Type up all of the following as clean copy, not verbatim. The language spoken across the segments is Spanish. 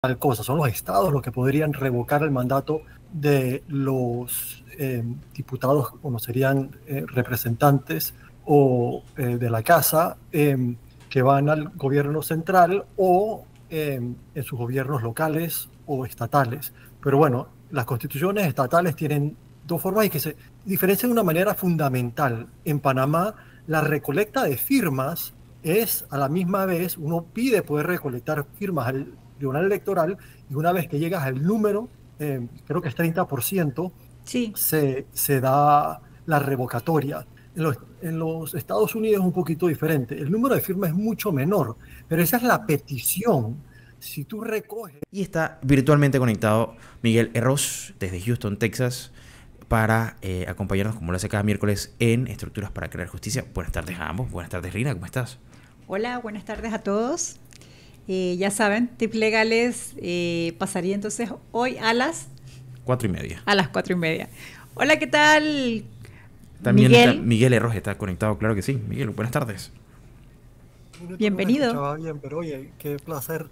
tal cosa. Son los estados los que podrían revocar el mandato de los diputados, como serían representantes o de la casa, que van al gobierno central o en sus gobiernos locales o estatales. Pero bueno, las constituciones estatales tienen dos formas y que se diferencian de una manera fundamental. En Panamá, la recolecta de firmas es a la misma vez, uno pide poder recolectar firmas al Tribunal Electoral y una vez que llegas al número, creo que es 30%, Sí. se da la revocatoria. En los Estados Unidos es un poquito diferente. El número de firmas es mucho menor, pero esa es la petición. Si tú recoges... Y está virtualmente conectado Miguel Erros desde Houston, Texas, para acompañarnos como lo hace cada miércoles en Estructuras para Crear Justicia. Buenas tardes a ambos. Buenas tardes, Rina, ¿cómo estás? Hola, buenas tardes a todos. Ya saben, Tips Legales pasaría entonces hoy a las 4:30. A las 4:30. Hola, ¿qué tal? También Miguel. Miguel Erros está conectado, claro que sí. Miguel, buenas tardes. Bienvenido. No me escuchaba bien, pero oye, qué placer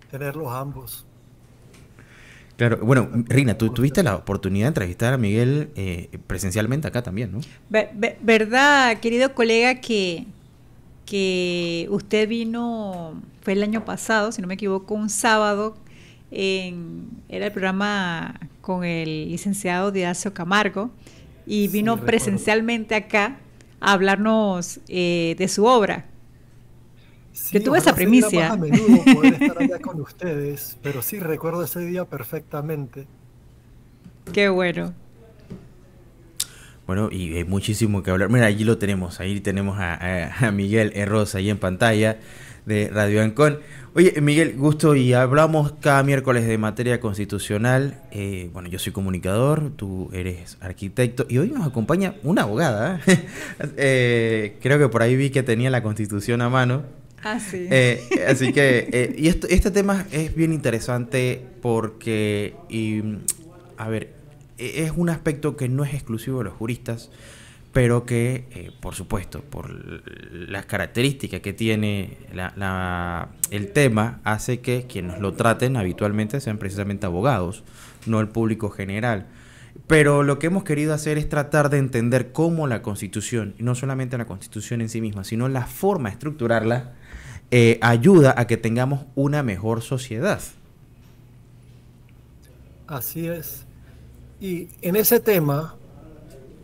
tenerlos ambos. Claro, bueno, Rina, tú tuviste la oportunidad de entrevistar a Miguel presencialmente acá también, ¿no? ¿Verdad, querido colega, que usted vino, fue el año pasado, si no me equivoco, un sábado, era el programa con el licenciado Didacio Camargo, y vino Sí, presencialmente acá a hablarnos de su obra? Sí, Yo tuve esa ojalá se diera más a primicia. menudo poder estar allá con ustedes, pero sí recuerdo ese día perfectamente. Qué bueno. Bueno, y hay muchísimo que hablar. Mira, allí lo tenemos, ahí tenemos a Miguel Erros ahí en pantalla de Radio Ancon. Oye, Miguel, gusto, y hablamos cada miércoles de materia constitucional. Bueno, yo soy comunicador, tú eres arquitecto y hoy nos acompaña una abogada. Creo que por ahí vi que tenía la Constitución a mano. Ah, sí. Así que, y este tema es bien interesante porque, a ver, es un aspecto que no es exclusivo de los juristas, pero que, por supuesto, por las características que tiene el tema, hace que quienes lo traten habitualmente sean precisamente abogados, no el público general. Pero lo que hemos querido hacer es tratar de entender cómo la Constitución, y no solamente la Constitución en sí misma, sino la forma de estructurarla, ayuda a que tengamos una mejor sociedad. Así es. Y en ese tema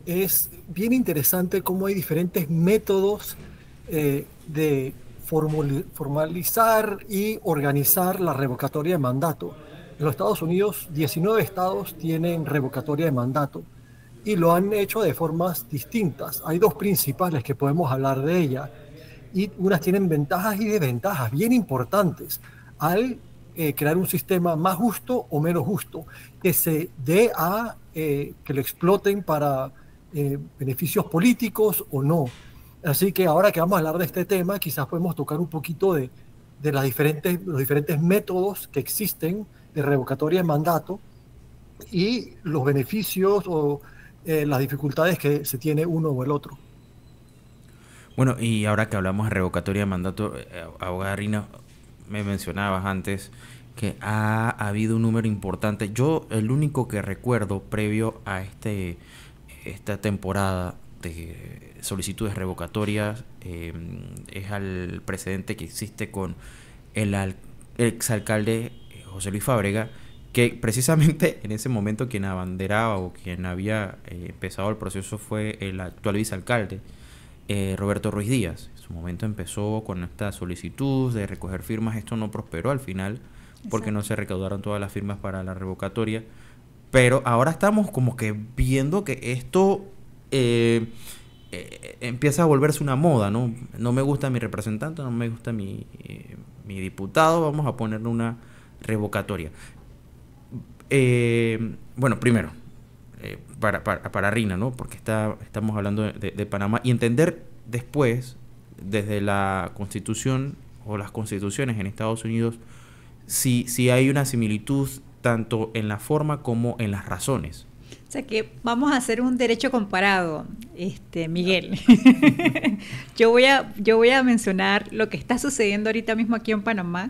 es bien interesante cómo hay diferentes métodos de formalizar y organizar la revocatoria de mandato. En los Estados Unidos, 19 estados tienen revocatoria de mandato y lo han hecho de formas distintas. Hay dos principales que podemos hablar de ellas y unas tienen ventajas y desventajas bien importantes al crear un sistema más justo o menos justo, que se dé a que lo exploten para beneficios políticos o no. Así que ahora que vamos a hablar de este tema, quizás podemos tocar un poquito de los diferentes métodos que existen de revocatoria de mandato y los beneficios o las dificultades que se tiene uno o el otro. Bueno, y ahora que hablamos de revocatoria de mandato, abogada Rina, me mencionabas antes que ha habido un número importante. Yo el único que recuerdo previo a esta temporada de solicitudes revocatorias es al precedente que existe con el exalcalde José Luis Fábrega, que precisamente en ese momento quien abanderaba o quien había empezado el proceso fue el actual vicealcalde, Roberto Ruiz Díaz. En su momento empezó con esta solicitud de recoger firmas. Esto no prosperó al final porque no se recaudaron todas las firmas para la revocatoria, pero ahora estamos como que viendo que esto empieza a volverse una moda, ¿no? No me gusta mi representante, no me gusta mi diputado, vamos a ponerle una revocatoria. Bueno, primero, para Rina, ¿no? Porque estamos hablando de Panamá, y entender después, desde la Constitución o las constituciones en Estados Unidos, si hay una similitud tanto en la forma como en las razones. O sea que vamos a hacer un derecho comparado, Miguel. Yo voy a mencionar lo que está sucediendo ahorita mismo aquí en Panamá.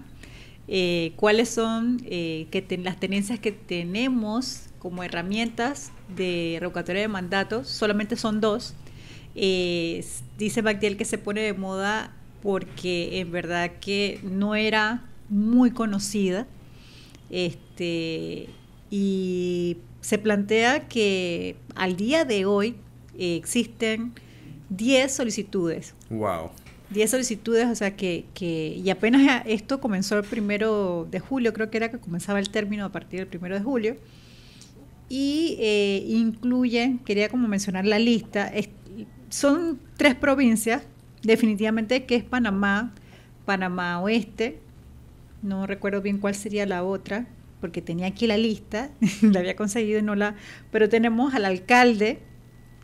cuáles son las tenencias que tenemos como herramientas de revocatoria de mandatos. Solamente son dos. Dice Magdiel que se pone de moda porque en verdad que no era muy conocida, y se plantea que al día de hoy existen 10 solicitudes. Wow. 10 solicitudes, o sea y apenas esto comenzó el 1 de julio, creo que era que comenzaba el término a partir del 1 de julio, y incluyen, quería como mencionar la lista, son 3 provincias, definitivamente, que es Panamá, Panamá Oeste, no recuerdo bien cuál sería la otra, porque tenía aquí la lista, la había conseguido y no la... Pero tenemos al alcalde,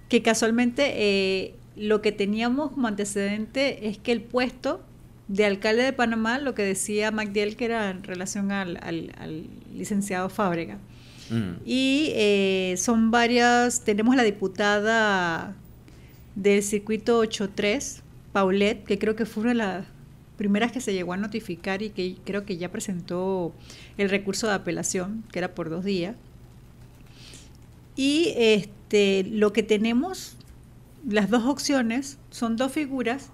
que casualmente lo que teníamos como antecedente es que el puesto de alcalde de Panamá, lo que decía Magdiel, que era en relación al licenciado Fábrega. Y son varias, tenemos la diputada del circuito 83, Paulette, que creo que fue una de las primeras que se llegó a notificar y que creo que ya presentó el recurso de apelación, que era por 2 días. Y lo que tenemos, las 2 opciones, son 2 figuras,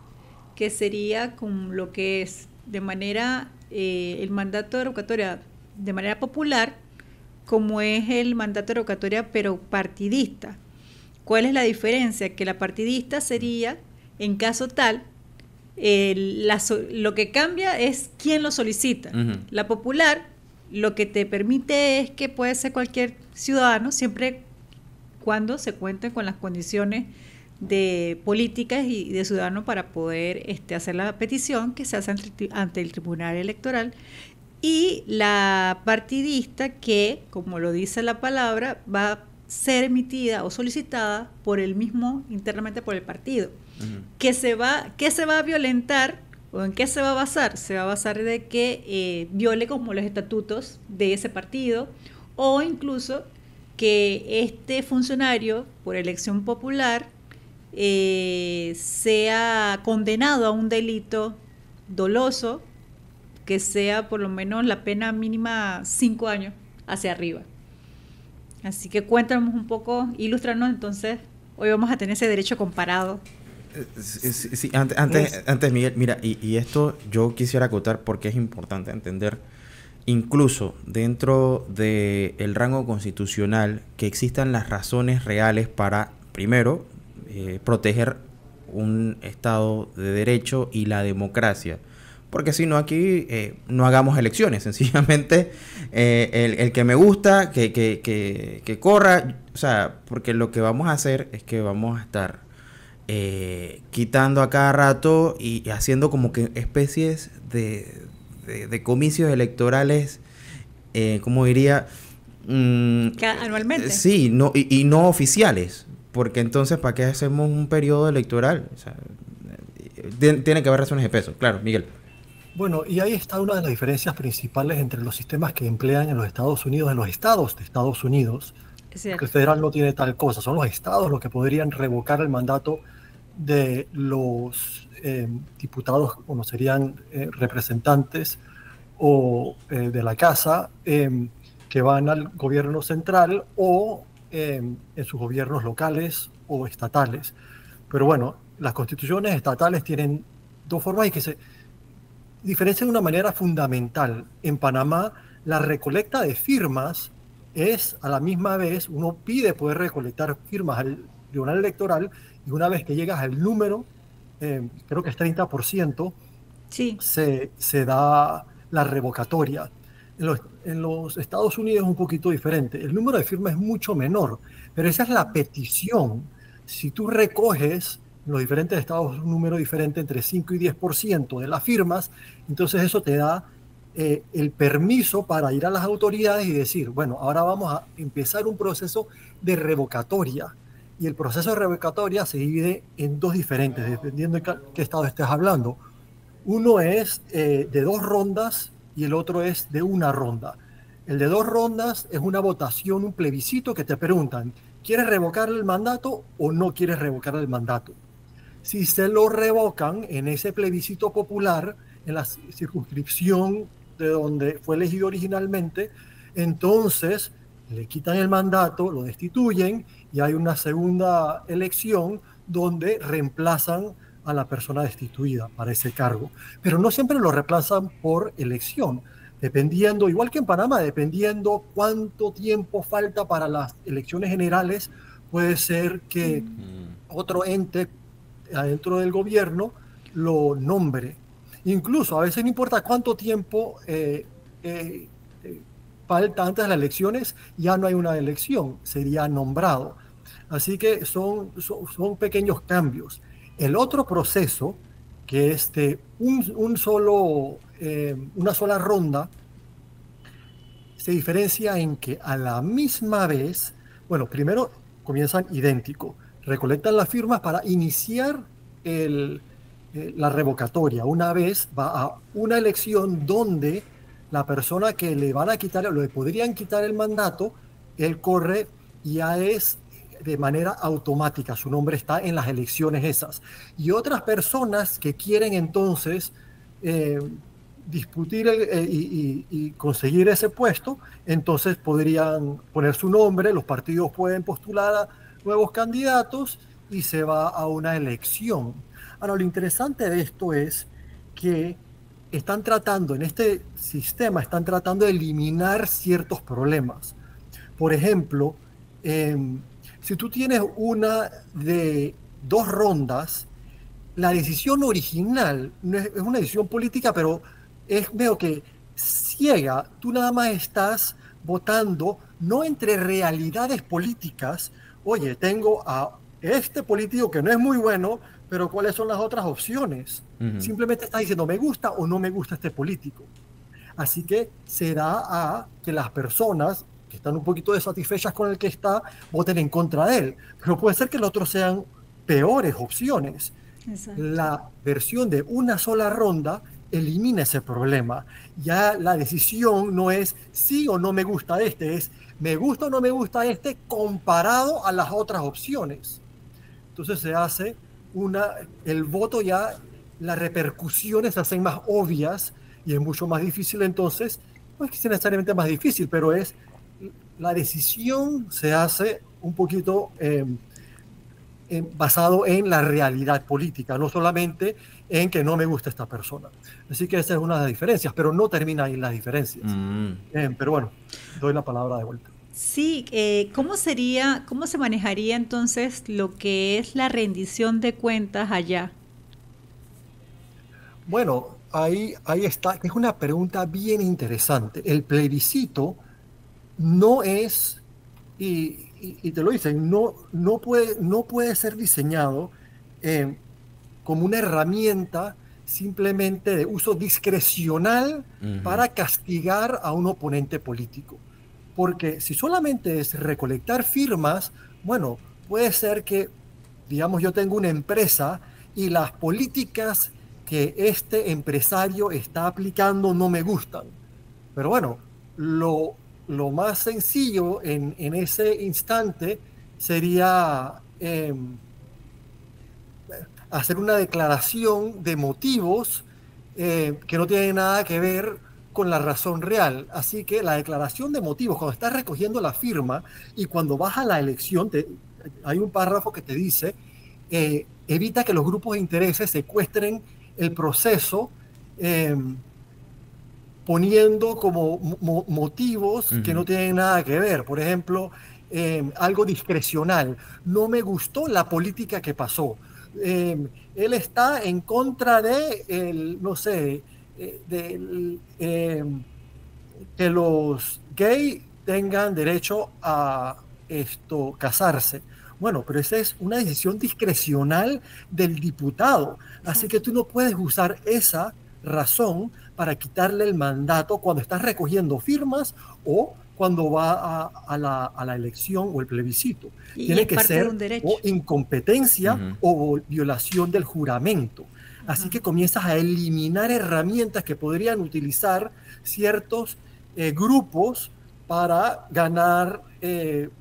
que sería con lo que es de manera, el mandato de revocatoria de manera popular, como es el mandato de revocatoria pero partidista. ¿Cuál es la diferencia? Que la partidista sería, en caso tal, lo que cambia es quién lo solicita. La popular, lo que te permite es que puede ser cualquier ciudadano, siempre cuando se cuenten con las condiciones de políticas y de ciudadano para poder hacer la petición, que se hace ante el Tribunal Electoral. Y la partidista, que, como lo dice la palabra, va a ser emitida o solicitada por el mismo, internamente por el partido. ¿Qué se va a violentar o en qué se va a basar? Se va a basar de que viole como los estatutos de ese partido, o incluso que este funcionario, por elección popular, sea condenado a un delito doloso, que sea por lo menos la pena mínima 5 años hacia arriba. Así que cuéntanos un poco, ilústranos entonces. Hoy vamos a tener ese derecho comparado. Sí, antes Miguel, mira, y esto yo quisiera acotar porque es importante entender, incluso dentro del rango constitucional, que existan las razones reales para, primero, proteger un Estado de Derecho y la democracia. Porque si no, aquí no hagamos elecciones, sencillamente el que me gusta, que corra, o sea, porque lo que vamos a hacer es que vamos a estar quitando a cada rato y haciendo como que especies de comicios electorales, ¿cómo diría? Anualmente. Sí, no, y no oficiales, porque entonces, ¿para qué hacemos un periodo electoral? O sea, tiene que haber razones de peso, claro, Miguel. Bueno, y ahí está una de las diferencias principales entre los sistemas que emplean en los Estados Unidos, en los estados de Estados Unidos, porque el federal no tiene tal cosa. Son los estados los que podrían revocar el mandato de los diputados, como serían representantes o de la casa, que van al gobierno central o en sus gobiernos locales o estatales. Pero bueno, las constituciones estatales tienen 2 formas y que se diferencia de una manera fundamental. En Panamá, la recolecta de firmas es a la misma vez, uno pide poder recolectar firmas al Tribunal Electoral, y una vez que llegas al número, creo que es 30%, sí, se da la revocatoria. En los Estados Unidos es un poquito diferente. El número de firmas es mucho menor, pero esa es la petición. Si tú recoges en los diferentes estados un número diferente entre 5 y 10% de las firmas, entonces eso te da el permiso para ir a las autoridades y decir, bueno, ahora vamos a empezar un proceso de revocatoria. Y el proceso de revocatoria se divide en 2 diferentes, dependiendo de qué estado estés hablando. Uno es de 2 rondas y el otro es de 1 ronda. El de 2 rondas es una votación, un plebiscito que te preguntan, ¿quieres revocar el mandato o no quieres revocar el mandato? Si se lo revocan en ese plebiscito popular, en la circunscripción de donde fue elegido originalmente, entonces le quitan el mandato, lo destituyen y hay una segunda elección donde reemplazan a la persona destituida para ese cargo. Pero no siempre lo reemplazan por elección, dependiendo, igual que en Panamá, dependiendo cuánto tiempo falta para las elecciones generales, puede ser que otro ente adentro del gobierno lo nombre. Incluso a veces no importa cuánto tiempo falta antes de las elecciones, ya no hay una elección, sería nombrado. Así que son pequeños cambios. El otro proceso, que es de una sola ronda, se diferencia en que a la misma vez, bueno, primero comienzan idéntico, recolectan las firmas para iniciar la revocatoria. Una vez va a una elección donde la persona que le van a quitar, o le podrían quitar el mandato, él corre y ya es de manera automática, su nombre está en las elecciones esas. Y otras personas que quieren entonces discutir y conseguir ese puesto, entonces podrían poner su nombre, los partidos pueden postular a nuevos candidatos y se va a una elección. Ahora, lo interesante de esto es que están tratando, en este sistema, están tratando de eliminar ciertos problemas. Por ejemplo, si tú tienes una de 2 rondas, la decisión original no es una decisión política, pero es medio que ciega. Tú nada más estás votando no entre realidades políticas. Oye, tengo a este político que no es muy bueno, pero ¿cuáles son las otras opciones? Simplemente estás diciendo, ¿me gusta o no me gusta este político? Así que se da a que las personas que están un poquito desatisfechas con el que está, voten en contra de él. Pero puede ser que los otros sean peores opciones. Exacto. La versión de una sola ronda elimina ese problema. Ya la decisión no es sí o no me gusta este, es me gusta o no me gusta este comparado a las otras opciones. Entonces se hace el voto, ya las repercusiones se hacen más obvias y es mucho más difícil. Entonces, no es que sea necesariamente más difícil, pero la decisión se hace un poquito basado en la realidad política, no solamente en que no me gusta esta persona. Así que esa es una de las diferencias, pero no termina ahí las diferencias. Pero bueno, doy la palabra de vuelta. Sí, ¿cómo se manejaría entonces lo que es la rendición de cuentas allá? Bueno, ahí está, es una pregunta bien interesante. El plebiscito no es, y te lo dicen, no puede ser diseñado como una herramienta simplemente de uso discrecional para castigar a un oponente político. Porque si solamente es recolectar firmas, bueno, puede ser que, digamos, yo tengo una empresa y las políticas que este empresario está aplicando no me gustan. Pero bueno, lo más sencillo en ese instante sería hacer una declaración de motivos que no tienen nada que ver con la razón real. Así que la declaración de motivos, cuando estás recogiendo la firma y cuando vas a la elección, hay un párrafo que te dice, evita que los grupos de intereses secuestren el proceso, poniendo como motivos que no tienen nada que ver. Por ejemplo, algo discrecional. No me gustó la política que pasó. Él está en contra de, no sé, que los gays tengan derecho a casarse. Bueno, pero esa es una decisión discrecional del diputado. Así que tú no puedes usar esa razón para quitarle el mandato cuando estás recogiendo firmas o cuando va a la elección o el plebiscito. Tiene que ser o incompetencia o violación del juramento. Así que comienzas a eliminar herramientas que podrían utilizar ciertos grupos para ganar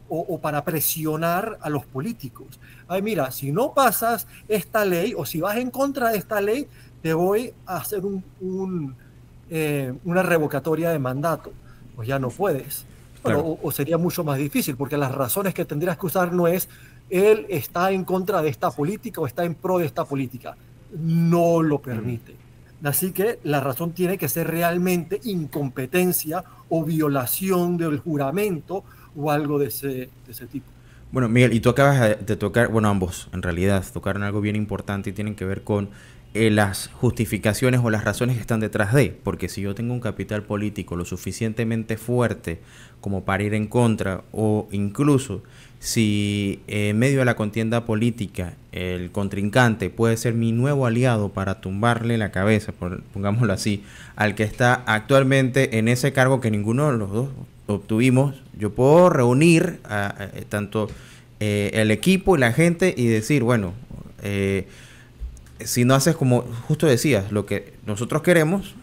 o para presionar a los políticos. Ay, mira, si no pasas esta ley o si vas en contra de esta ley, te voy a hacer una revocatoria de mandato, pues ya no puedes. Bueno, Claro. o sería mucho más difícil, porque las razones que tendrías que usar no es él está en contra de esta política o está en pro de esta política. No lo permite. Así que la razón tiene que ser realmente incompetencia o violación del juramento o algo de ese tipo. Bueno, Miguel, y tú acabas de tocar, bueno, ambos en realidad tocaron algo bien importante y tienen que ver con las justificaciones o las razones que están detrás de, porque si yo tengo un capital político lo suficientemente fuerte como para ir en contra, o incluso si en medio de la contienda política el contrincante puede ser mi nuevo aliado para tumbarle la cabeza, pongámoslo así, al que está actualmente en ese cargo que ninguno de los dos obtuvimos, yo puedo reunir tanto el equipo y la gente y decir, bueno, si no haces como justo decías, lo que nosotros queremos,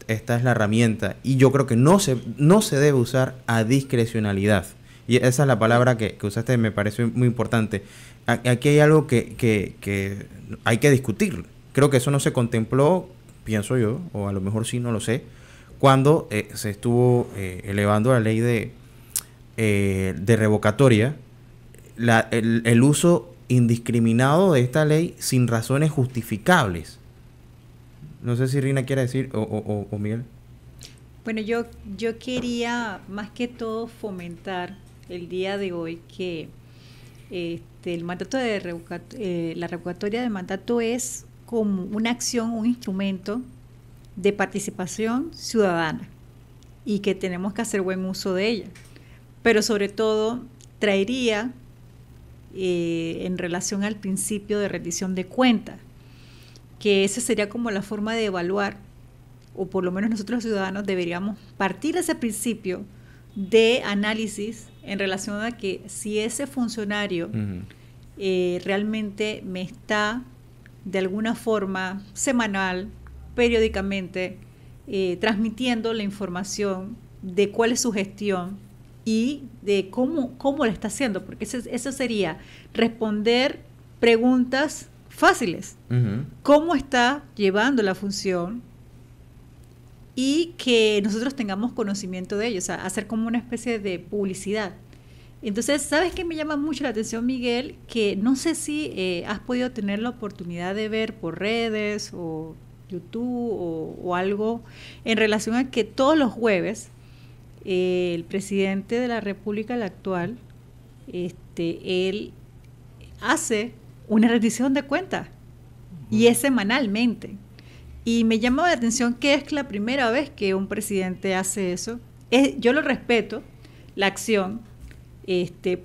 esta es la herramienta. Y yo creo que no se debe usar a discrecionalidad. Y esa es la palabra que usaste, me parece muy importante. Aquí hay algo que hay que discutir. Creo que eso no se contempló, pienso yo, o a lo mejor sí, no lo sé, cuando se estuvo elevando la ley de revocatoria, el uso indiscriminado de esta ley sin razones justificables. No sé si Rina quiere decir o Miguel. Bueno, yo quería más que todo fomentar el día de hoy que el mandato de la revocatoria de mandato es como una acción, un instrumento de participación ciudadana y que tenemos que hacer buen uso de ella. Pero sobre todo traería en relación al principio de rendición de cuentas, que esa sería como la forma de evaluar, o por lo menos nosotros los ciudadanos deberíamos partir de ese principio de análisis en relación a que si ese funcionario realmente me está de alguna forma semanal, periódicamente, transmitiendo la información de cuál es su gestión y de cómo lo está haciendo, porque eso sería responder preguntas fáciles. ¿Cómo está llevando la función? Y que nosotros tengamos conocimiento de ello, o sea, hacer como una especie de publicidad. Entonces, ¿sabes qué me llama mucho la atención, Miguel? Que no sé si has podido tener la oportunidad de ver por redes o YouTube o algo en relación a que todos los jueves el presidente de la República, el actual, él hace una rendición de cuentas y es semanalmente. Y me llama la atención que es la primera vez que un presidente hace eso. Yo lo respeto, la acción,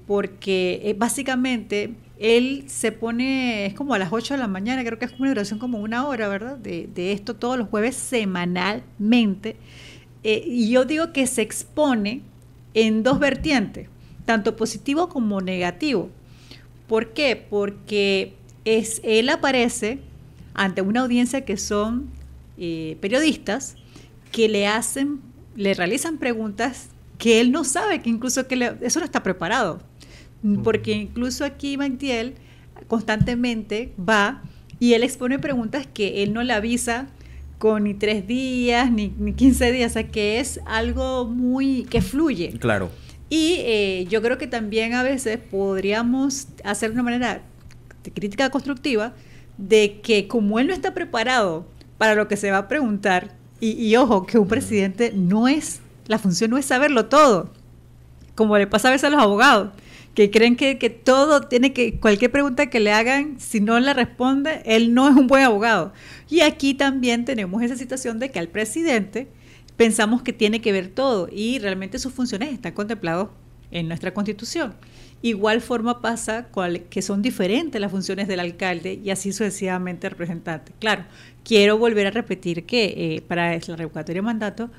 porque básicamente él se pone, es como a las 8 de la mañana, creo que es como una duración como 1 hora, ¿verdad? De esto todos los jueves semanalmente. Y yo digo que se expone en dos vertientes, tanto positivo como negativo. ¿Por qué? Porque él aparece ante una audiencia que son periodistas que le realizan preguntas que él no sabe, que incluso eso no está preparado. Porque incluso aquí Magdiel constantemente va y él expone preguntas que él no le avisa con ni 3 días, ni 15 días, o sea que es algo que fluye. Claro. Y yo creo que también a veces podríamos hacer de una manera de crítica constructiva de que como él no está preparado para lo que se va a preguntar, y ojo, que un presidente la función no es saberlo todo, como le pasa a veces a los abogados, que creen que todo cualquier pregunta que le hagan, si no le responde, él no es un buen abogado. Y aquí también tenemos esa situación de que al presidente pensamos que tiene que ver todo y realmente sus funciones están contempladas en nuestra Constitución. Igual forma pasa que son diferentes las funciones del alcalde y así sucesivamente el representante. Claro, quiero volver a repetir que para la revocatoria de mandato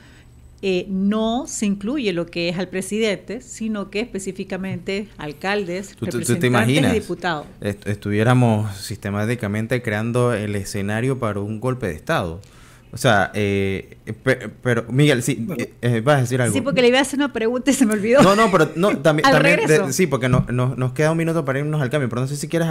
no se incluye lo que es al presidente, sino que específicamente alcaldes, representantes ¿Te imaginas? y diputados. Estuviéramos sistemáticamente creando el escenario para un golpe de Estado. O sea, pero Miguel, sí, vas a decir algo. Sí, porque le iba a hacer una pregunta y se me olvidó. No, pero también regreso. sí, porque nos queda un minuto para irnos al cambio, pero no sé si quieres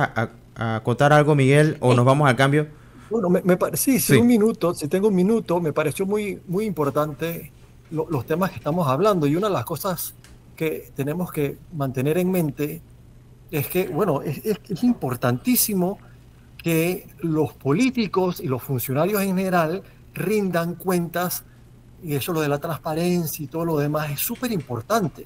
acotar algo, Miguel, o nos vamos al cambio. Bueno, sí, sí, un Sí. minuto, si tengo un minuto, me pareció muy, muy importante los temas que estamos hablando. Y una de las cosas que tenemos que mantener en mente es que, bueno, es importantísimo que los políticos y los funcionarios en general rindan cuentas, y eso lo de la transparencia y todo lo demás es súper importante.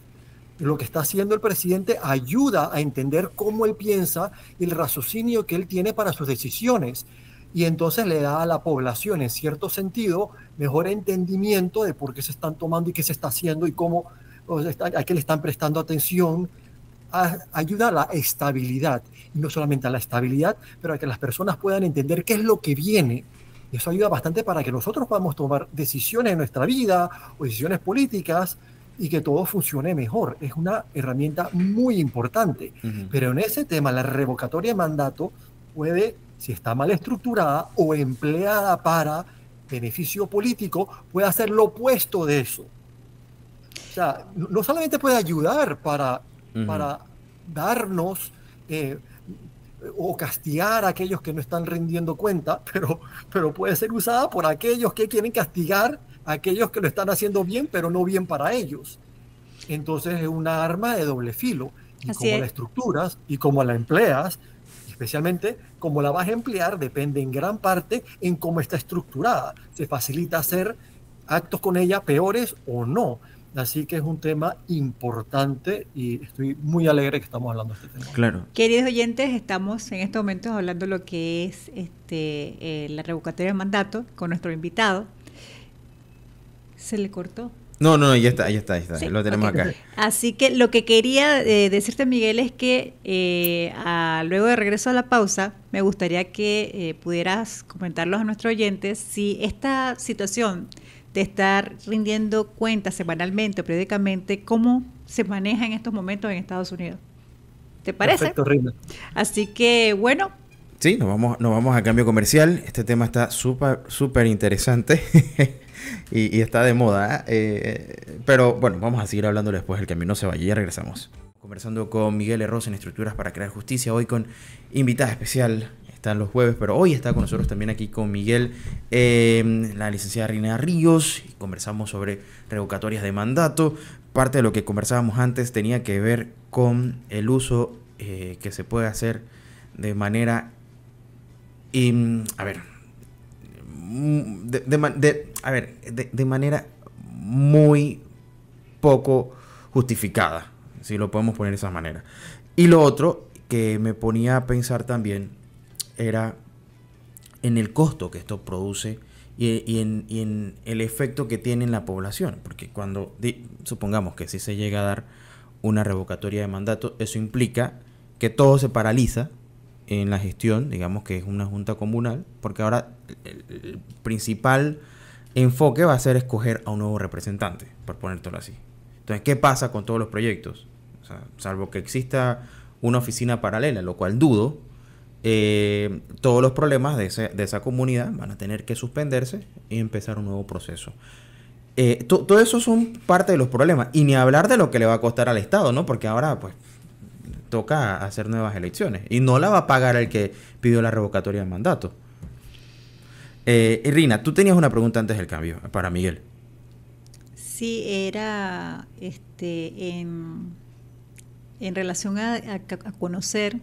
Lo que está haciendo el presidente ayuda a entender cómo él piensa y el raciocinio que él tiene para sus decisiones. Y entonces le da a la población, en cierto sentido, mejor entendimiento de por qué se están tomando y qué se está haciendo y cómo, a qué le están prestando atención. Ayuda a la estabilidad, y no solamente a la estabilidad, pero a que las personas puedan entender qué es lo que viene. Y eso ayuda bastante para que nosotros podamos tomar decisiones en nuestra vida o decisiones políticas y que todo funcione mejor. Es una herramienta muy importante. Ujú. Pero en ese tema, la revocatoria de mandato puede, si está mal estructurada o empleada para beneficio político, puede hacer lo opuesto de eso. O sea, no solamente puede ayudar Ujú. para darnos o castigar a aquellos que no están rindiendo cuenta, pero puede ser usada por aquellos que quieren castigar a aquellos que lo están haciendo bien, pero no bien para ellos. Entonces es una arma de doble filo. Y Así como la es. estructuras y como la empleas, especialmente como la vas a emplear, depende en gran parte en cómo está estructurada. Se facilita hacer actos con ella peores o no. Así que es un tema importante y estoy muy alegre que estamos hablando de este tema. Claro. Queridos oyentes, estamos en estos momentos hablando de lo que es la revocatoria de mandato con nuestro invitado. ¿Se le cortó? No, no, ya está, ya está, ya está. Sí, Lo tenemos ok. acá. Así que lo que quería decirte, Miguel, es que luego de regreso a la pausa, me gustaría que pudieras comentarlos a nuestros oyentes si esta situación de estar rindiendo cuentas semanalmente o periódicamente, cómo se maneja en estos momentos en Estados Unidos. ¿Te parece? Perfecto, Rina. Así que, bueno, Sí, nos vamos a cambio comercial. Este tema está súper, súper interesante y está de moda. Pero bueno, vamos a seguir hablando después del cambio. No se vaya, ya regresamos. Conversando con Miguel Herros en Estructuras para Crear Justicia. Hoy con invitada especial. Están los jueves, pero hoy está con nosotros también aquí con Miguel, la licenciada Rina Ríos. Y conversamos sobre revocatorias de mandato. Parte de lo que conversábamos antes tenía que ver con el uso que se puede hacer de manera a ver, de manera muy poco justificada, si lo podemos poner de esa manera. Y lo otro que me ponía a pensar también era en el costo que esto produce y en el efecto que tiene en la población, porque cuando supongamos que si se llega a dar una revocatoria de mandato, eso implica que todo se paraliza en la gestión, digamos que es una junta comunal, porque ahora el principal enfoque va a ser escoger a un nuevo representante, por ponértelo así. Entonces, ¿qué pasa con todos los proyectos? O sea, salvo que exista una oficina paralela, lo cual dudo, todos los problemas de esa comunidad van a tener que suspenderse y empezar un nuevo proceso. Todo eso son parte de los problemas, y ni hablar de lo que le va a costar al Estado, ¿no? Porque ahora, pues, toca hacer nuevas elecciones y no la va a pagar el que pidió la revocatoria del mandato. Rina, tú tenías una pregunta antes del cambio para Miguel. sí era en relación a conocer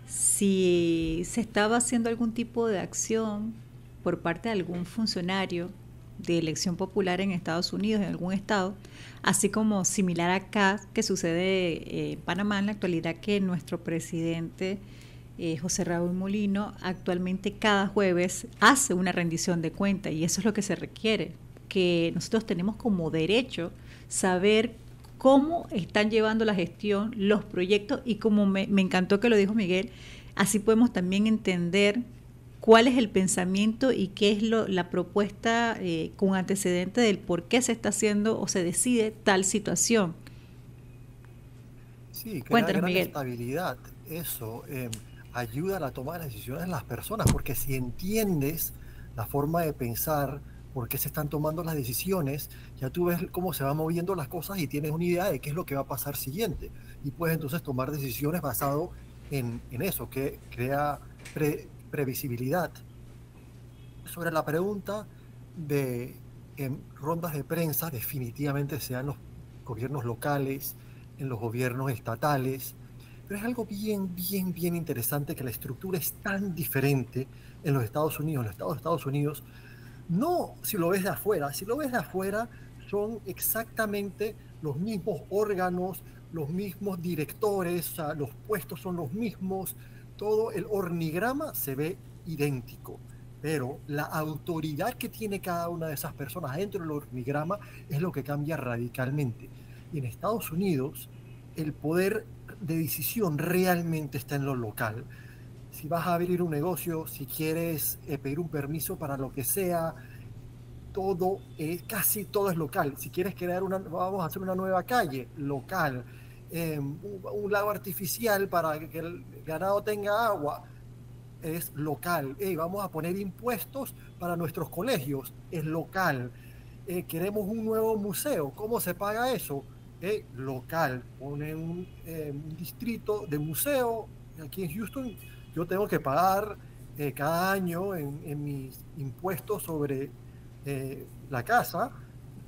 si se estaba haciendo algún tipo de acción por parte de algún funcionario de elección popular en Estados Unidos, en algún estado, así como similar acá que sucede en Panamá en la actualidad, que nuestro presidente José Raúl Molino actualmente cada jueves hace una rendición de cuentas, y eso es lo que se requiere, que nosotros tenemos como derecho saber cómo están llevando la gestión, los proyectos, y como me encantó que lo dijo Miguel, así podemos también entender cuál es el pensamiento y qué es la propuesta con antecedente del por qué se está haciendo o se decide tal situación. Sí, crea Cuéntanos, gran Miguel. estabilidad. Eso ayuda a la toma de decisiones de las personas, porque si entiendes la forma de pensar, por qué se están tomando las decisiones, ya tú ves cómo se van moviendo las cosas y tienes una idea de qué es lo que va a pasar siguiente. Y puedes entonces tomar decisiones basado en eso, que crea previsibilidad. Sobre la pregunta de rondas de prensa, definitivamente sean los gobiernos locales, en los gobiernos estatales, pero es algo bien interesante que la estructura es tan diferente en los Estados Unidos. En los Estados Unidos, no si lo ves de afuera, si lo ves de afuera son exactamente los mismos órganos, los mismos directores, o sea, los puestos son los mismos, todo el organigrama se ve idéntico, pero la autoridad que tiene cada una de esas personas dentro del organigrama es lo que cambia radicalmente. Y en Estados Unidos, el poder de decisión realmente está en lo local. Si vas a abrir un negocio, si quieres pedir un permiso para lo que sea, todo, casi todo es local. Si quieres crear vamos a hacer una nueva calle, local. Un lago artificial para que el ganado tenga agua, es local. Vamos a poner impuestos para nuestros colegios, es local. Queremos un nuevo museo, ¿cómo se paga eso? Local. Pone un distrito de museo. Aquí en Houston yo tengo que pagar cada año en mis impuestos sobre la casa,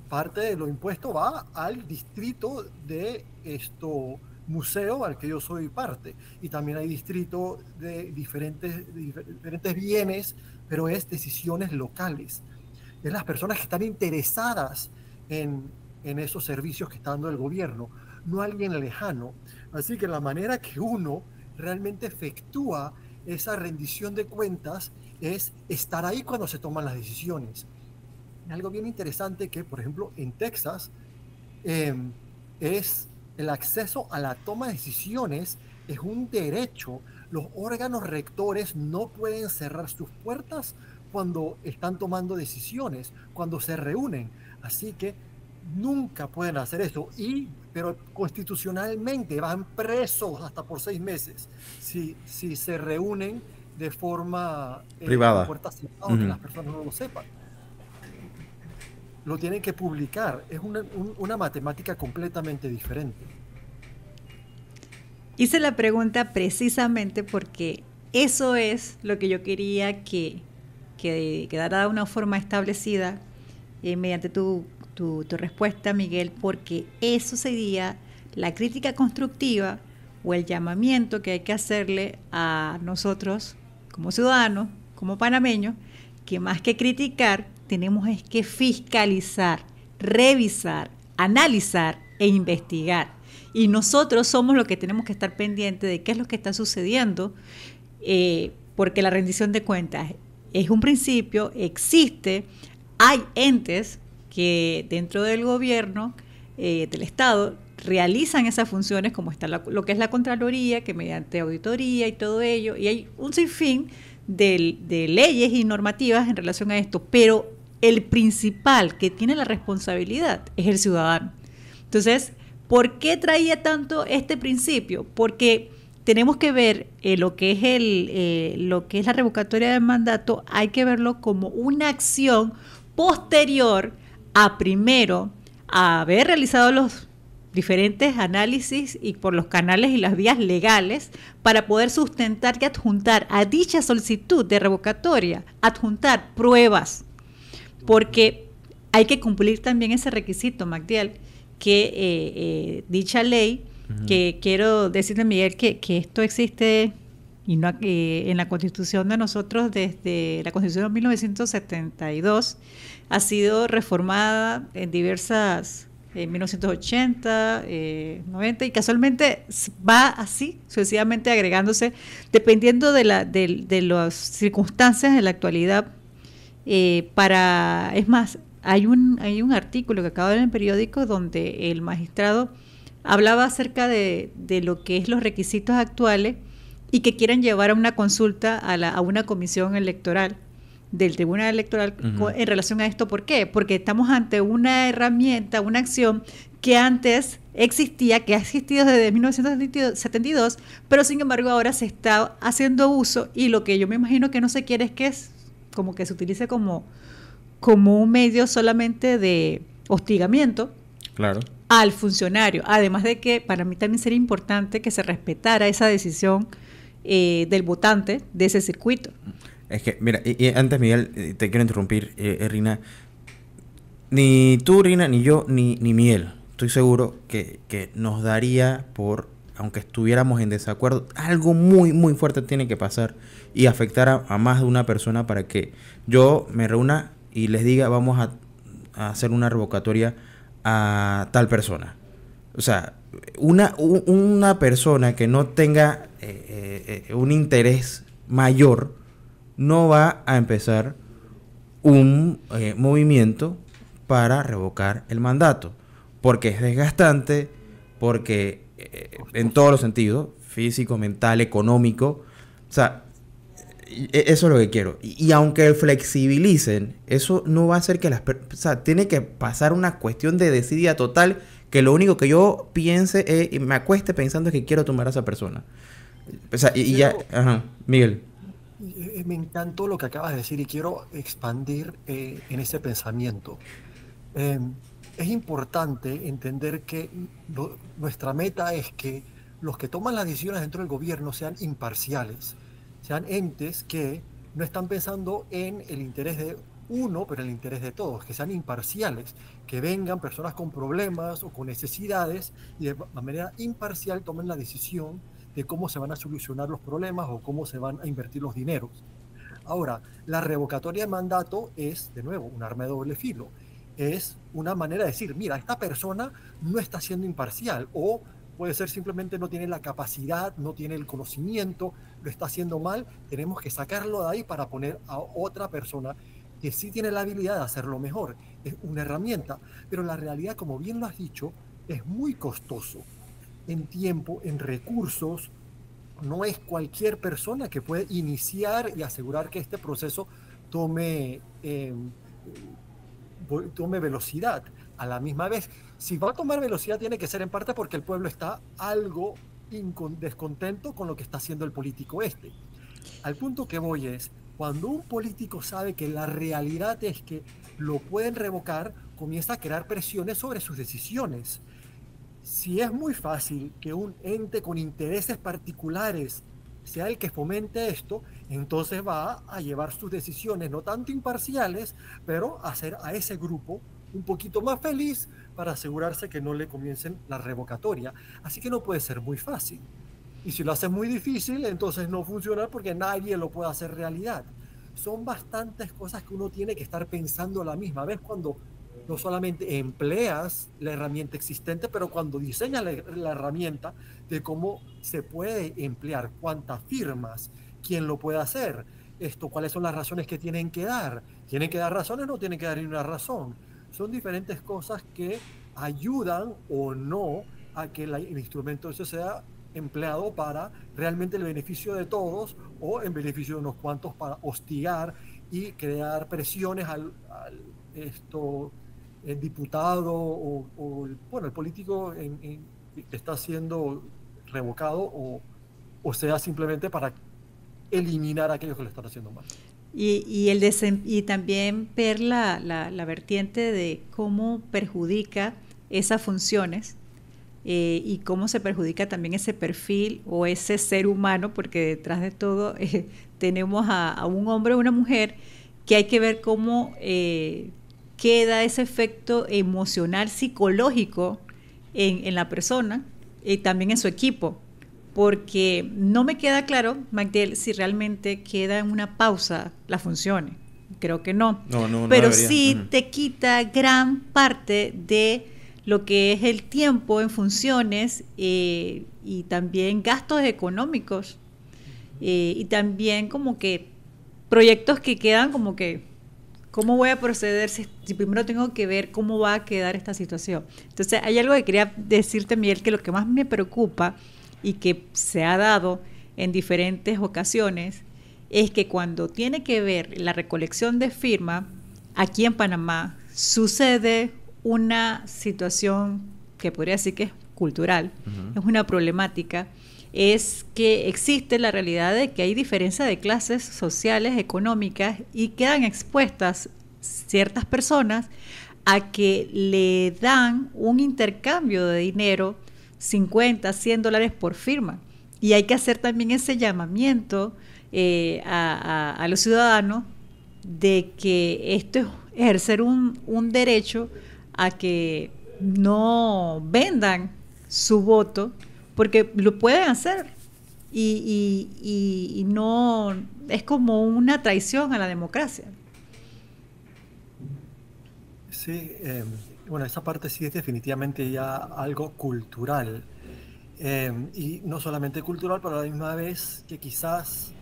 parte de los impuestos va al distrito de museo al que yo soy parte, y también hay distrito de diferentes bienes, pero es decisiones locales, es las personas que están interesadas en esos servicios que está dando el gobierno, no alguien lejano. Así que la manera que uno realmente efectúa esa rendición de cuentas es estar ahí cuando se toman las decisiones. Algo bien interesante que, por ejemplo, en Texas es el acceso a la toma de decisiones es un derecho. Los órganos rectores no pueden cerrar sus puertas cuando están tomando decisiones, cuando se reúnen. Así que nunca pueden hacer eso. Pero constitucionalmente van presos hasta por 6 meses si se reúnen de forma privada, puertas cerradas, que las personas no lo sepan. Lo tienen que publicar. Es una matemática completamente diferente. Hice la pregunta precisamente porque eso es lo que yo quería que quedara de una forma establecida mediante tu respuesta, Miguel, porque eso sería la crítica constructiva o el llamamiento que hay que hacerle a nosotros como ciudadanos, como panameños, que más que criticar, tenemos es que fiscalizar, revisar, analizar e investigar. Y nosotros somos los que tenemos que estar pendientes de qué es lo que está sucediendo, porque la rendición de cuentas es un principio, existe, hay entes que dentro del gobierno, del Estado, realizan esas funciones, como está lo que es la Contraloría, que mediante auditoría y todo ello, y hay un sinfín de leyes y normativas en relación a esto, pero el principal que tiene la responsabilidad es el ciudadano. Entonces, ¿por qué traía tanto este principio? Porque tenemos que ver lo que es la revocatoria del mandato, hay que verlo como una acción posterior a primero a haber realizado los diferentes análisis y por los canales y las vías legales para poder sustentar y adjuntar a dicha solicitud de revocatoria, adjuntar pruebas, porque hay que cumplir también ese requisito, Magdiel, que dicha ley, que quiero decirle, Miguel, que esto existe y no, en la Constitución de nosotros, desde la Constitución de 1972, ha sido reformada en diversas, en 1980, 90, y casualmente va así, sucesivamente agregándose, dependiendo de las circunstancias en la actualidad. Es más, hay un artículo que acabo de ver en el periódico donde el magistrado hablaba acerca de lo que es los requisitos actuales y que quieren llevar a una consulta a una comisión electoral del Tribunal Electoral en relación a esto. ¿Por qué? Porque estamos ante una herramienta, una acción que antes existía, que ha existido desde 1972, pero sin embargo ahora se está haciendo uso, y lo que yo me imagino que no se quiere es que como que se utilice como un medio solamente de hostigamiento, claro, al funcionario. Además de que para mí también sería importante que se respetara esa decisión del votante de ese circuito. Es que, mira, y antes, Miguel, te quiero interrumpir, Rina. Ni tú, Rina, ni yo, ni Miguel. Estoy seguro que nos daría por, aunque estuviéramos en desacuerdo, algo muy, muy fuerte tiene que pasar y afectar a más de una persona para que yo me reúna y les diga, vamos a hacer una revocatoria a tal persona. O sea, una persona que no tenga un interés mayor no va a empezar un movimiento para revocar el mandato, porque es desgastante, porque en todos los sentidos, físico, mental, económico, o sea, eso es lo que quiero. Y aunque flexibilicen, eso no va a hacer que o sea, tiene que pasar una cuestión de desidia total, que lo único que yo piense y me acueste pensando es que quiero tumbar a esa persona. O sea, y ya, ajá, Miguel. Me encantó lo que acabas de decir y quiero expandir en ese pensamiento. Eh, es importante entender que nuestra meta es que los que toman las decisiones dentro del gobierno sean imparciales, sean entes que no están pensando en el interés de uno, pero en el interés de todos, que sean imparciales, que vengan personas con problemas o con necesidades y de manera imparcial tomen la decisión de cómo se van a solucionar los problemas o cómo se van a invertir los dineros. Ahora, la revocatoria de mandato es, de nuevo, un arma de doble filo. Es una manera de decir, mira, esta persona no está siendo imparcial, o puede ser simplemente no tiene la capacidad, no tiene el conocimiento, lo está haciendo mal, tenemos que sacarlo de ahí para poner a otra persona que sí tiene la habilidad de hacerlo mejor. Es una herramienta, pero la realidad, como bien lo has dicho, es muy costoso en tiempo, en recursos. No es cualquier persona que puede iniciar y asegurar que este proceso tome velocidad. A la misma vez, si va a tomar velocidad, tiene que ser en parte porque el pueblo está algo descontento con lo que está haciendo el político este. Al punto que voy es, cuando un político sabe que la realidad es que lo pueden revocar, comienza a crear presiones sobre sus decisiones. Si es muy fácil que un ente con intereses particulares sea el que fomente esto, entonces va a llevar sus decisiones no tanto imparciales, pero hacer a ese grupo un poquito más feliz para asegurarse que no le comiencen la revocatoria. Así que no puede ser muy fácil. Y si lo hace muy difícil, entonces no funciona porque nadie lo puede hacer realidad. Son bastantes cosas que uno tiene que estar pensando a la misma vez cuando no solamente empleas la herramienta existente, pero cuando diseñas la herramienta de cómo se puede emplear, cuántas firmas, quién lo puede hacer, cuáles son las razones que tienen que dar. ¿Tienen que dar razones? No tienen que dar ni una razón. Son diferentes cosas que ayudan o no a que el instrumento ese sea empleado para realmente el beneficio de todos o en beneficio de unos cuantos para hostigar y crear presiones al el diputado bueno, el político que está siendo revocado o sea simplemente para eliminar a aquellos que lo están haciendo mal. Y también ver la vertiente de cómo perjudica esas funciones y cómo se perjudica también ese perfil o ese ser humano, porque detrás de todo tenemos a un hombre o una mujer que hay que ver cómo queda ese efecto emocional, psicológico en la persona y también en su equipo. Porque no me queda claro, Magdiel, si realmente queda en una pausa las funciones. Creo que no. Pero no sí te quita gran parte de lo que es el tiempo en funciones y también gastos económicos y también como que proyectos que quedan como que ¿cómo voy a proceder si primero tengo que ver cómo va a quedar esta situación? Entonces hay algo que quería decirte, Miguel, que lo que más me preocupa y que se ha dado en diferentes ocasiones es que cuando tiene que ver la recolección de firmas, aquí en Panamá sucede una situación que podría decir que es cultural, es una problemática, es que existe la realidad de que hay diferencia de clases sociales, económicas, y quedan expuestas ciertas personas a que le dan un intercambio de dinero, 50, $100 por firma. Y hay que hacer también ese llamamiento a los ciudadanos de que esto es ejercer un derecho a que no vendan su voto, porque lo pueden hacer y no es como una traición a la democracia. Sí, bueno, esa parte sí es definitivamente ya algo cultural. Y no solamente cultural, pero a la misma vez que quizás,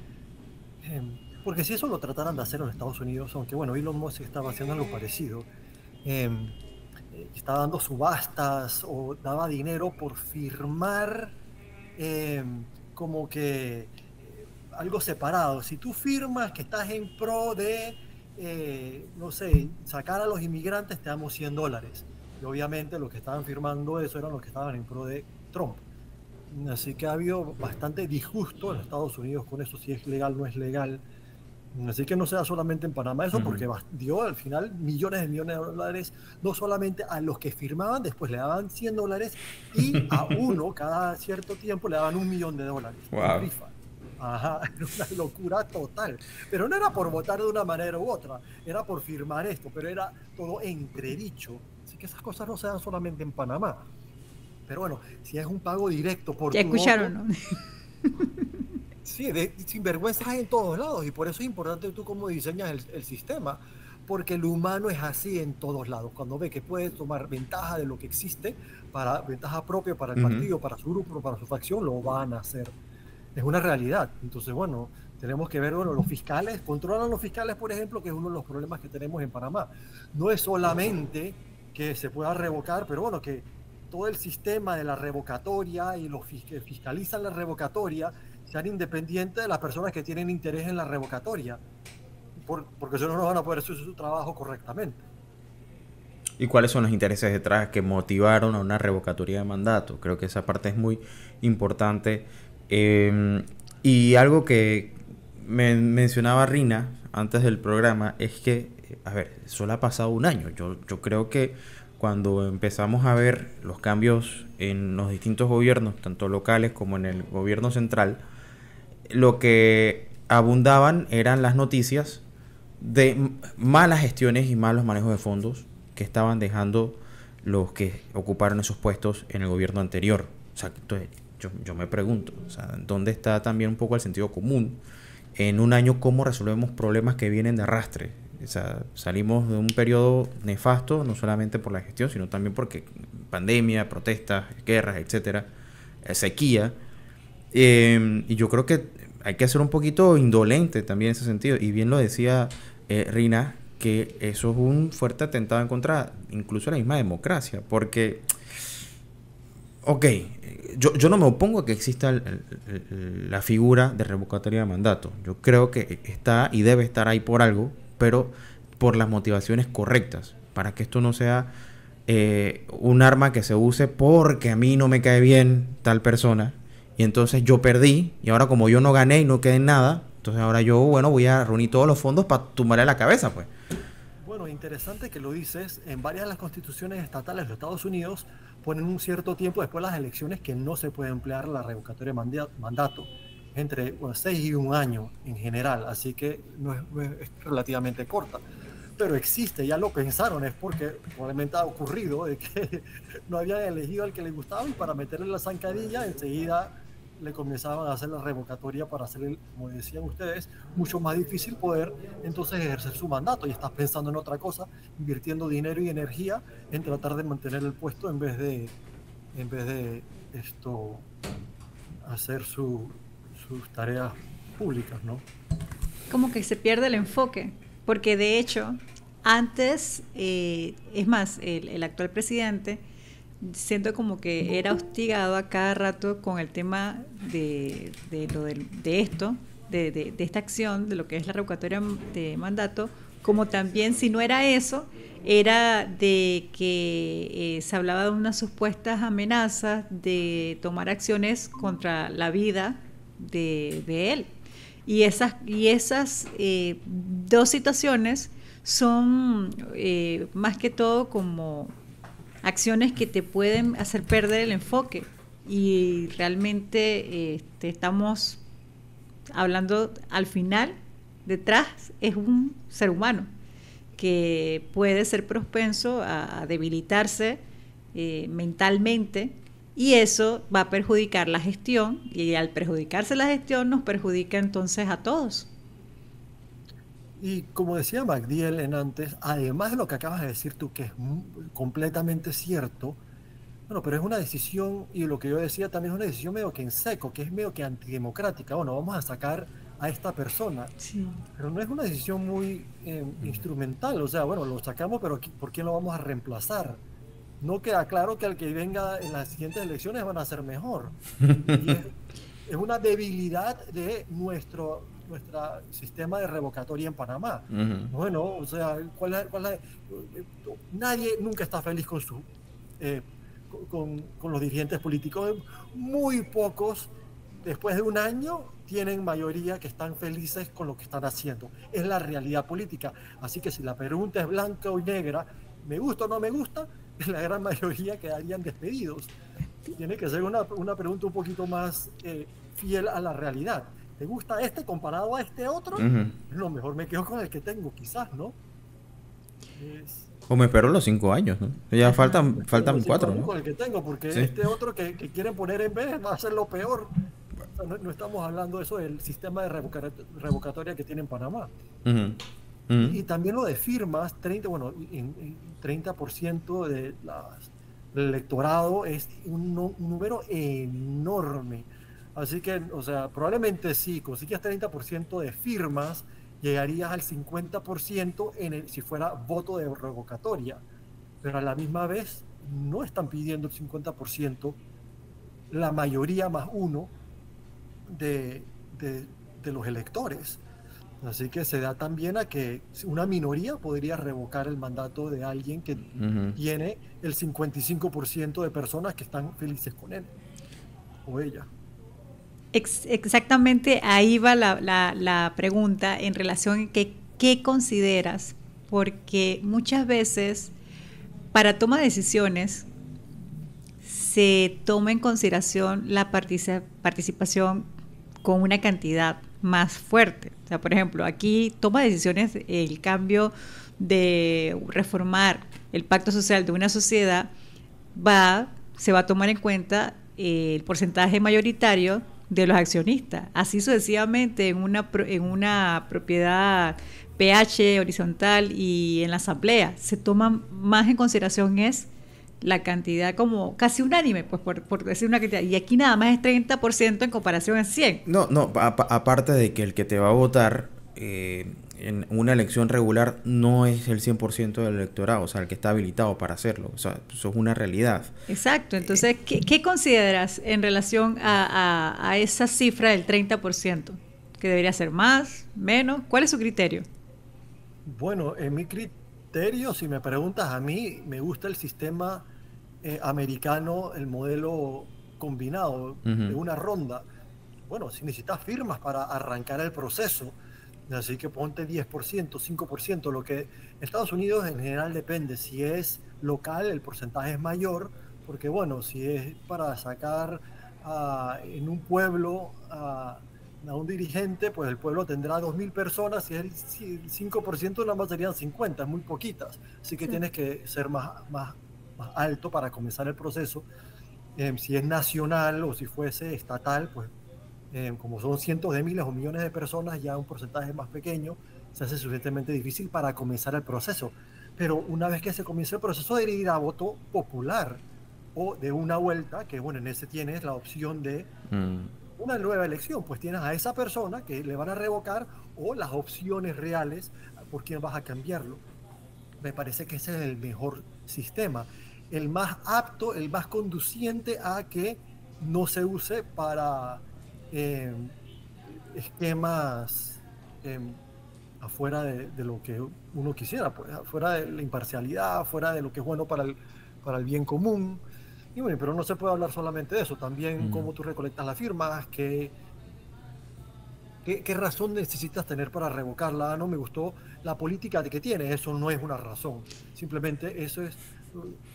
porque si eso lo trataran de hacer en Estados Unidos, aunque bueno, Elon Musk estaba haciendo algo parecido, eh, estaba dando subastas o daba dinero por firmar eh, como que algo separado. Si tú firmas que estás en pro de, no sé, sacar a los inmigrantes, te damos $100. Y obviamente los que estaban firmando eso eran los que estaban en pro de Trump. Así que ha habido bastante disgusto en Estados Unidos con eso, si es legal o no es legal. Así que no sea solamente en Panamá eso, porque dio al final millones de dólares, no solamente a los que firmaban, después le daban $100 y a uno cada cierto tiempo le daban $1 millón. Wow. Rifa. Ajá, era una locura total. Pero no era por votar de una manera u otra, era por firmar esto, pero era todo entredicho. Así que esas cosas no se dan solamente en Panamá. Pero bueno, si es un pago directo por ya tu escucharon, voto, ¿no? sí, sinvergüenzas hay en todos lados y por eso es importante tú cómo diseñas el sistema, porque el humano es así en todos lados. Cuando ve que puede tomar ventaja de lo que existe, para ventaja propia para el partido, para su grupo, para su facción, lo van a hacer. Es una realidad. Entonces, bueno, tenemos que ver, bueno, los fiscales, controlan los fiscales, por ejemplo, que es uno de los problemas que tenemos en Panamá. No es solamente que se pueda revocar, pero bueno, que todo el sistema de la revocatoria y los que fiscalizan la revocatoria sean independientes de las personas que tienen interés en la revocatoria, porque si no, no van a poder hacer su trabajo correctamente. ¿Y cuáles son los intereses detrás que motivaron a una revocatoria de mandato? Creo que esa parte es muy importante. Y algo que me mencionaba Rina antes del programa es que, a ver, solo ha pasado un año. Yo creo que cuando empezamos a ver los cambios en los distintos gobiernos, tanto locales como en el gobierno central, lo que abundaban eran las noticias de malas gestiones y malos manejos de fondos que estaban dejando los que ocuparon esos puestos en el gobierno anterior. O sea, entonces, yo me pregunto, o sea, ¿dónde está también un poco el sentido común? En un año, ¿cómo resolvemos problemas que vienen de arrastre? O sea, salimos de un periodo nefasto, no solamente por la gestión, sino también porque pandemia, protestas, guerras, etcétera, sequía. Y yo creo que hay que ser un poquito indolente también en ese sentido. Y bien lo decía Rina, que eso es un fuerte atentado en contra incluso de la misma democracia. Porque, ok, yo no me opongo a que exista la figura de revocatoria de mandato. Yo creo que está y debe estar ahí por algo, pero por las motivaciones correctas, para que esto no sea un arma que se use porque a mí no me cae bien tal persona, y entonces yo perdí, y ahora como yo no gané y no quedé en nada, entonces ahora yo, bueno, voy a reunir todos los fondos para tumbarle la cabeza, pues. Bueno, interesante que lo dices. En varias de las constituciones estatales de los Estados Unidos ponen un cierto tiempo después de las elecciones que no se puede emplear la revocatoria de mandato, entre 6 y 1 año en general, así que es relativamente corta. Pero existe, ya lo pensaron, es porque probablemente ha ocurrido de que no habían elegido al que les gustaba y para meterle la zancadilla enseguida le comenzaban a hacer la revocatoria para hacer, como decían ustedes, mucho más difícil poder entonces ejercer su mandato. Y estás pensando en otra cosa, invirtiendo dinero y energía en tratar de mantener el puesto en vez de hacer sus tareas públicas, ¿no? Como que se pierde el enfoque, porque de hecho, antes, es más, el actual presidente, siento como que era hostigado a cada rato con el tema de esta acción, de lo que es la revocatoria de mandato, como también, si no era eso, era de que se hablaba de unas supuestas amenazas de tomar acciones contra la vida de él. Y esas dos situaciones son más que todo como acciones que te pueden hacer perder el enfoque, y realmente estamos hablando al final, detrás es un ser humano que puede ser propenso a debilitarse mentalmente, y eso va a perjudicar la gestión, y al perjudicarse la gestión nos perjudica entonces a todos. Y como decía MacDill en antes, además de lo que acabas de decir tú, que es completamente cierto, bueno, pero es una decisión, y lo que yo decía también es una decisión medio que en seco, que es medio que antidemocrática. Bueno, vamos a sacar a esta persona, Sí. pero no es una decisión muy instrumental. O sea, bueno, lo sacamos, pero ¿por quién lo vamos a reemplazar? No queda claro que al que venga en las siguientes elecciones van a ser mejor. Y es una debilidad de nuestro sistema de revocatoria en Panamá. Ujú. Bueno, o sea, nadie nunca está feliz con eh, con los dirigentes políticos. Muy pocos, después de un año, tienen mayoría que están felices con lo que están haciendo. Es la realidad política. Así que si la pregunta es blanca o negra, ¿me gusta o no me gusta? La gran mayoría quedarían despedidos. Tiene que ser una pregunta un poquito más fiel a la realidad. ¿Te gusta este comparado a este otro? Ujú. Lo mejor me quedo con el que tengo, quizás, ¿no? Es, O me espero los 5 años, ¿no? Ya Ajá. pero faltan los cinco 4, años ¿no? con el que tengo, porque Sí. este otro que quieren poner en vez va a ser lo peor. O sea, no estamos hablando de eso del sistema de revocatoria que tiene en Panamá. Ujú. Ujú. Y también lo de firmas, 30, bueno, 30% del electorado es un número enorme. Así que, o sea, probablemente si consigues 30% de firmas, llegarías al 50% si fuera voto de revocatoria. Pero a la misma vez no están pidiendo el 50%, la mayoría más uno de, de, de los electores. Así que se da también a que una minoría podría revocar el mandato de alguien que Ujú. tiene el 55% de personas que están felices con él o ella. Exactamente, ahí va la pregunta en relación a qué consideras, porque muchas veces para toma de decisiones se toma en consideración la participación con una cantidad más fuerte. O sea, por ejemplo, aquí toma decisiones el cambio de reformar el pacto social de una sociedad, se va a tomar en cuenta el porcentaje mayoritario de los accionistas. Así sucesivamente en una propiedad PH horizontal y en la asamblea se toma más en consideración es la cantidad como casi unánime, pues por decir una cantidad. Y aquí nada más es 30% en comparación a 100. No, no, aparte de que el que te va a votar en una elección regular no es el 100% del electorado, o sea, el que está habilitado para hacerlo. O sea, eso es una realidad. Exacto. Entonces, ¿qué consideras en relación a esa cifra del 30%? ¿Que debería ser más, menos? ¿Cuál es su criterio? Bueno, en mi criterio, si me preguntas a mí, me gusta el sistema americano, el modelo combinado de Ujú. una ronda. Bueno, si necesitas firmas para arrancar el proceso, así que ponte 10%, 5%, lo que en Estados Unidos en general depende. Si es local, el porcentaje es mayor, porque bueno, si es para sacar en un pueblo a un dirigente, pues el pueblo tendrá 2.000 personas, si el 5% nada más serían 50, es muy poquitas. Así que Sí. tienes que ser más alto para comenzar el proceso. Si es nacional o si fuese estatal, pues como son cientos de miles o millones de personas, ya un porcentaje más pequeño se hace suficientemente difícil para comenzar el proceso. Pero una vez que se comienza el proceso de ir a voto popular o de una vuelta, que bueno, en ese tienes la opción de Mm. una nueva elección, pues tienes a esa persona que le van a revocar o las opciones reales por quién vas a cambiarlo. Me parece que ese es el mejor sistema, el más apto, el más conduciente a que no se use para eh, esquemas eh, afuera de lo que uno quisiera, pues, afuera de la imparcialidad, afuera de lo que es bueno para el bien común. Y bueno, pero no se puede hablar solamente de eso, también Mm. cómo tú recolectas las firmas, qué razón necesitas tener para revocarla. No me gustó la política que tiene, eso no es una razón. Simplemente eso es,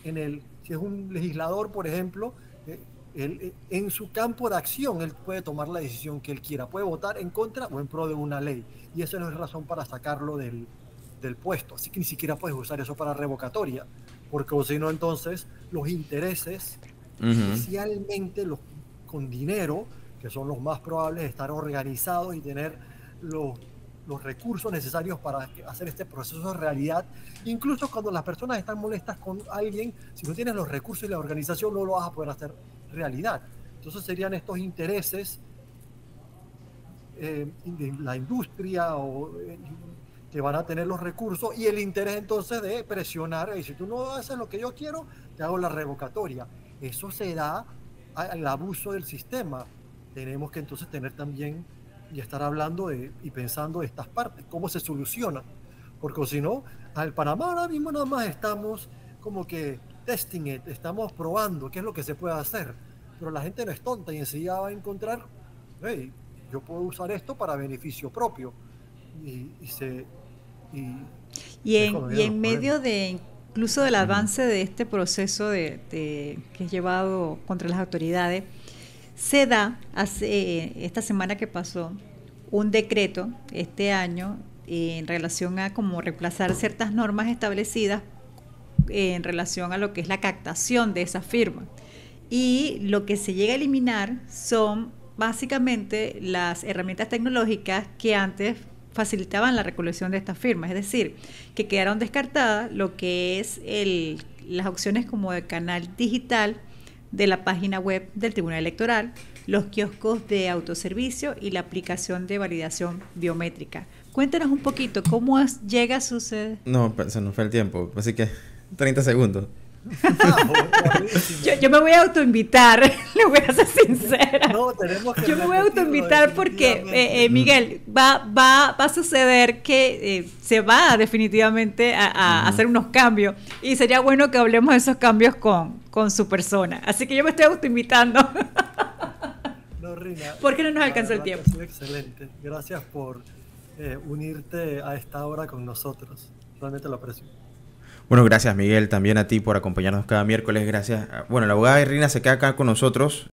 si es un legislador, por ejemplo, en su campo de acción, él puede tomar la decisión que él quiera, puede votar en contra o en pro de una ley, y esa no es razón para sacarlo del puesto, así que ni siquiera puedes usar eso para revocatoria, porque si no, entonces los intereses, especialmente los con dinero, que son los más probables de estar organizados y tener los recursos necesarios para hacer este proceso de realidad, incluso cuando las personas están molestas con alguien, si no tienes los recursos y la organización no lo vas a poder hacer realidad. Entonces serían estos intereses de la industria que van a tener los recursos, y el interés entonces de presionar, y si tú no haces lo que yo quiero, te hago la revocatoria. Eso se da al abuso del sistema. Tenemos que entonces tener también y estar hablando y pensando de estas partes, cómo se soluciona, porque si no, al Panamá ahora mismo nada más estamos como que testing it, estamos probando qué es lo que se puede hacer, pero la gente no es tonta y enseguida va a encontrar, hey, yo puedo usar esto para beneficio propio, y en medio de incluso del avance de este proceso que es llevado contra las autoridades, se da esta semana que pasó un decreto este año en relación a cómo reemplazar ciertas normas establecidas en relación a lo que es la captación de esas firmas, y lo que se llega a eliminar son básicamente las herramientas tecnológicas que antes facilitaban la recolección de estas firmas, es decir, que quedaron descartadas lo que es las opciones como de canal digital de la página web del Tribunal Electoral, los kioscos de autoservicio y la aplicación de validación biométrica. Cuéntanos un poquito, ¿cómo llega a suceder? No, se nos fue el tiempo, así que 30 segundos. Yo me voy a autoinvitar, le voy a ser sincera. No, yo me voy a autoinvitar porque, Miguel, va a suceder que se va definitivamente a hacer unos cambios, y sería bueno que hablemos de esos cambios con su persona. Así que yo me estoy autoinvitando. No, Rina, porque no nos alcanzó el tiempo. Excelente. Gracias por unirte a esta hora con nosotros. Realmente lo aprecio. Bueno, gracias Miguel, también a ti por acompañarnos cada miércoles, gracias. Bueno, la abogada Rina se queda acá con nosotros